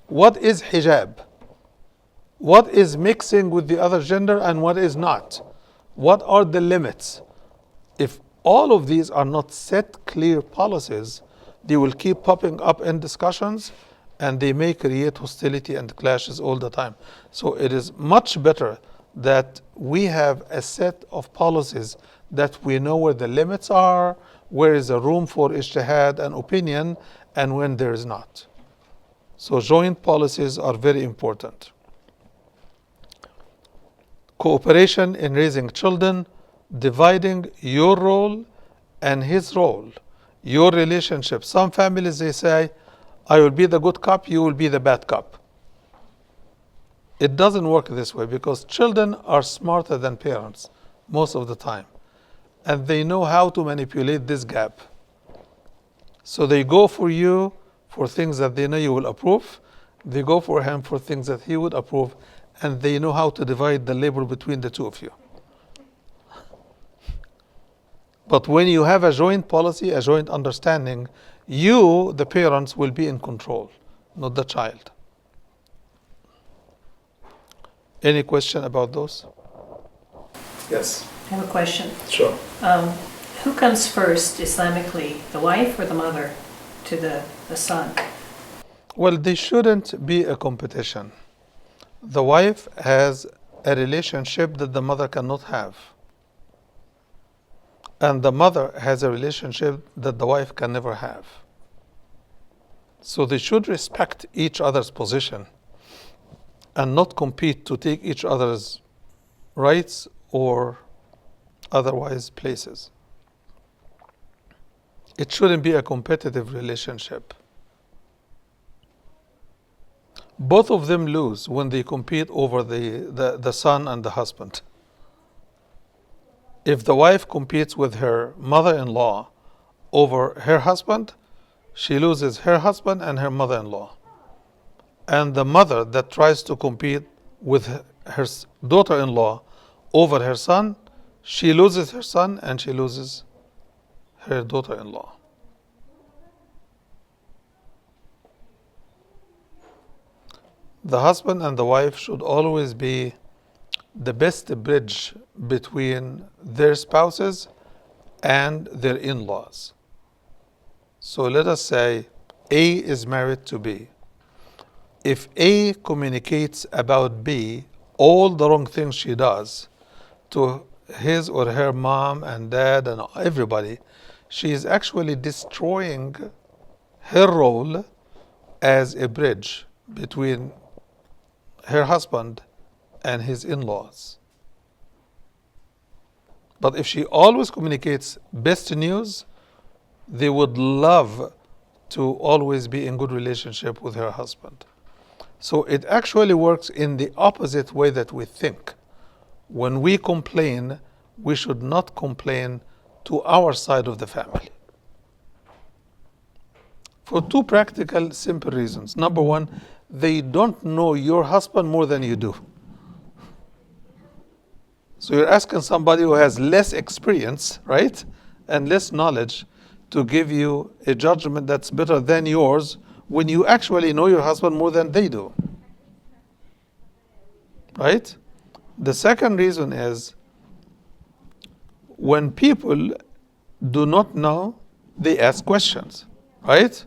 what is hijab, what is mixing with the other gender and what is not, what are the limits, if all of these are not set clear policies, they will keep popping up in discussions and they may create hostility and clashes all the time. So it is much better that we have a set of policies that we know where the limits are, where is the room for ijtihad and opinion, and when there is not. So joint policies are very important. Cooperation in raising children, dividing your role and his role, your relationship. Some families, they say, I will be the good cop, you will be the bad cop. It doesn't work this way because children are smarter than parents most of the time. And they know how to manipulate this gap. So they go for you for things that they know you will approve. They go for him for things that he would approve. And they know how to divide the labor between the two of you. But when you have a joint policy, a joint understanding, you, the parents, will be in control, not the child. Any question about those? Yes, I have a question. sure. Who comes first Islamically, the wife or the mother to the son? Well, they shouldn't be a competition. The wife has a relationship that the mother cannot have. And the mother has a relationship that the wife can never have. So they should respect each other's position and not compete to take each other's rights or otherwise places. It shouldn't be a competitive relationship. Both of them lose when they compete over the son and the husband. If the wife competes with her mother-in-law over her husband, she loses her husband and her mother-in-law. And the mother that tries to compete with her daughter-in-law over her son, she loses her son and she loses her daughter-in-law. the husband and the wife should always be the best bridge between their spouses and their in-laws. So let us say A is married to B. If A communicates about B all the wrong things she does to his or her mom and dad and everybody, she is actually destroying her role as a bridge between her husband and his in-laws. But if she always communicates best news, they would love to always be in good relationship with her husband. So it actually works in the opposite way that we think. When we complain, we should not complain to our side of the family. For two practical, simple reasons. Number one, they don't know your husband more than you do. So you're asking somebody who has less experience, right, and less knowledge to give you a judgment that's better than yours when you actually know your husband more than they do. Right? The second reason is when people do not know, they ask questions, right?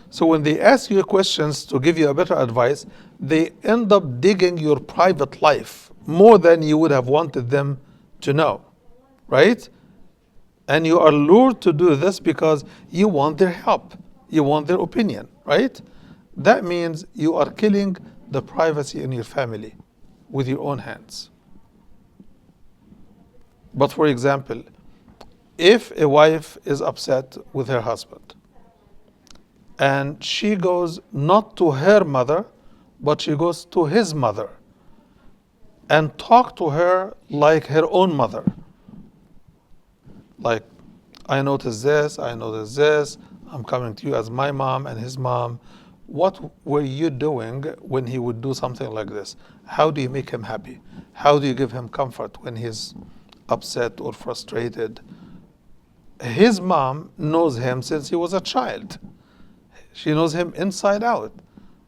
So when they ask you questions to give you a better advice, they end up digging your private life more than you would have wanted them to know, right? And you are lured to do this because you want their help, you want their opinion, right? That means you are killing the privacy in your family with your own hands. But for example, if a wife is upset with her husband and she goes not to her mother, but she goes to his mother and talk to her like her own mother. Like, I noticed this, I'm coming to you as my mom and his mom. What were you doing when he would do something like this? How do you make him happy? How do you give him comfort when he's upset or frustrated? His mom knows him since he was a child. She knows him inside out.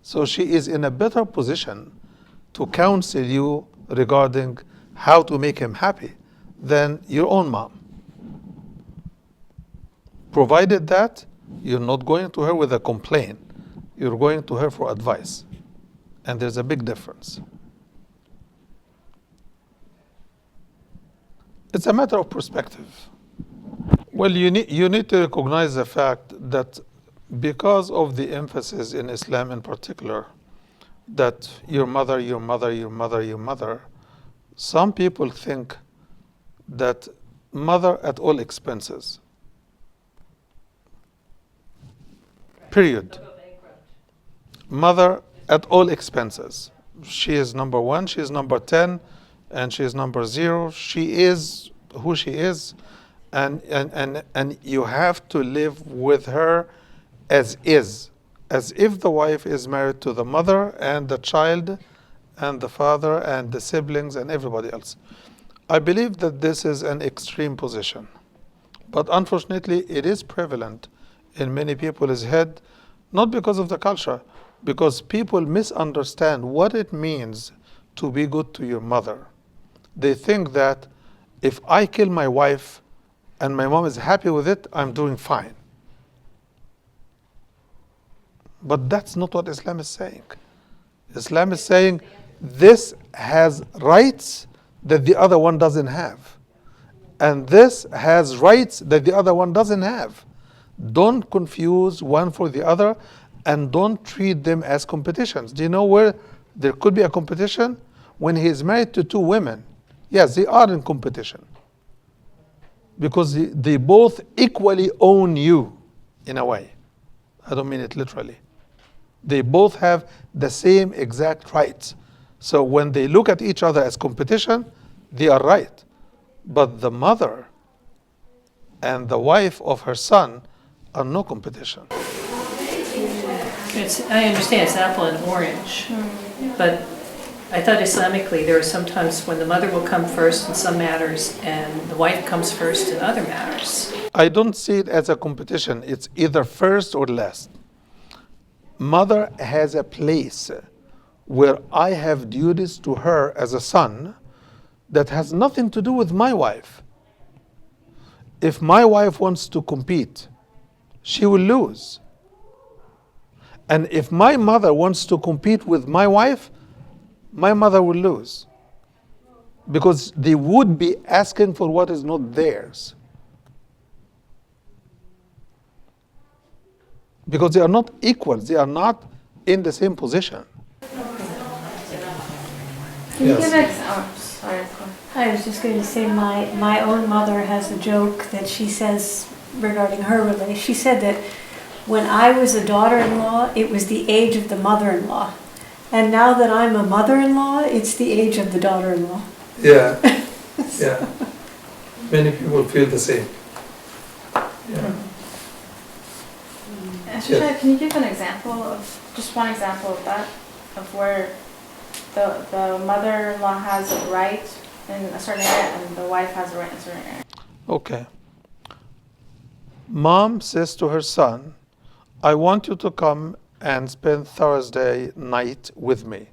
So she is in a better position to counsel you regarding how to make him happy than your own mom. Provided that you're not going to her with a complaint, you're going to her for advice. And there's a big difference. It's a matter of perspective. Well, you need to recognize the fact that because of the emphasis in Islam in particular, that your mother, some people think that mother at all expenses. Period. Mother at all expenses. She is number one, she is number 10, and she is number 0. She is who she is, and you have to live with her as is, as if the wife is married to the mother and the child and the father and the siblings and everybody else. I believe that this is an extreme position, but unfortunately it is prevalent in many people's head, not because of the culture, because people misunderstand what it means to be good to your mother. They think that if I kill my wife and my mom is happy with it, I'm doing fine. But that's not what Islam is saying. Islam is saying this has rights that the other one doesn't have. And this has rights that the other one doesn't have. Don't confuse one for the other and don't treat them as competitions. Do you know where there could be a competition? When he is married to 2 women. Yes, they are in competition. Because they both equally own you, in a way. I don't mean it literally. They both have the same exact rights. So when they look at each other as competition, they are right. But the mother and the wife of her son are no competition. I understand it's apple and orange, but I thought Islamically there are sometimes when the mother will come first in some matters and the wife comes first in other matters. I don't see it as a competition. It's either first or last. Mother has a place where I have duties to her as a son that has nothing to do with my wife. If my wife wants to compete, she will lose. And if my mother wants to compete with my wife, my mother will lose. Because they would be asking for what is not theirs. Because they are not equals, they are not in the same position. Can you Yes. give sorry. I was just going to say my own mother has a joke that she says regarding her relationship. She said that when I was a daughter-in-law, it was the age of the mother-in-law. And now that I'm a mother-in-law, it's the age of the daughter-in-law. Yeah, yeah. Many people feel the same. Yeah. Shasha, can you give an example of, just one example of that, of where the mother-in-law has a right in a certain area and the wife has a right in a certain area? Okay. Mom says to her son, I want you to come and spend Thursday night with me.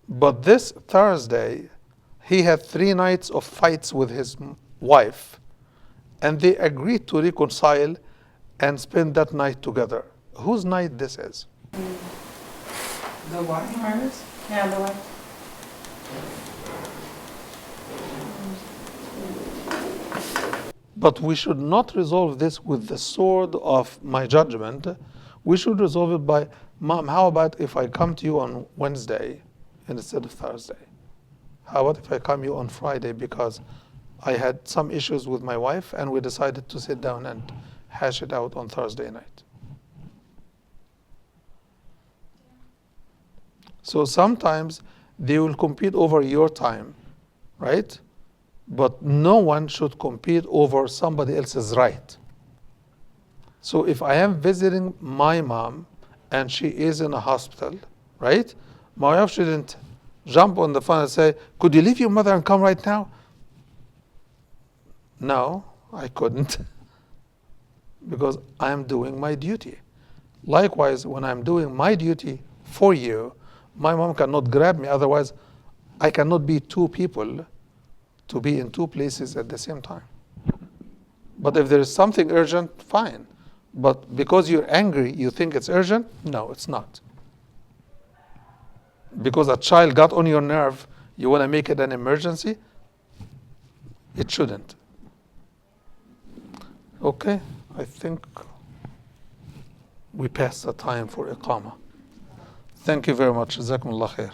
But this Thursday, he had 3 nights of fights with his wife, and they agreed to reconcile and spend that night together. Whose night this is? The wife? Hers? Yeah, the wife. But we should not resolve this with the sword of my judgment. We should resolve it by, Mom, how about if I come to you on Wednesday instead of Thursday? How about if I come to you on Friday because I had some issues with my wife and we decided to sit down and hash it out on Thursday night? So sometimes they will compete over your time, right? But no one should compete over somebody else's right. So if I am visiting my mom and she is in a hospital, right? My wife shouldn't jump on the phone and say, could you leave your mother and come right now? No, I couldn't. Because I am doing my duty. Likewise, when I'm doing my duty for you, my mom cannot grab me, otherwise I cannot be 2 people to be in 2 places at the same time. But if there is something urgent, fine. But because you're angry, you think it's urgent? No, it's not. Because a child got on your nerve, you want to make it an emergency? It shouldn't. Okay, I think we passed the time for Iqama. Thank you very much. Jazakumullah khair.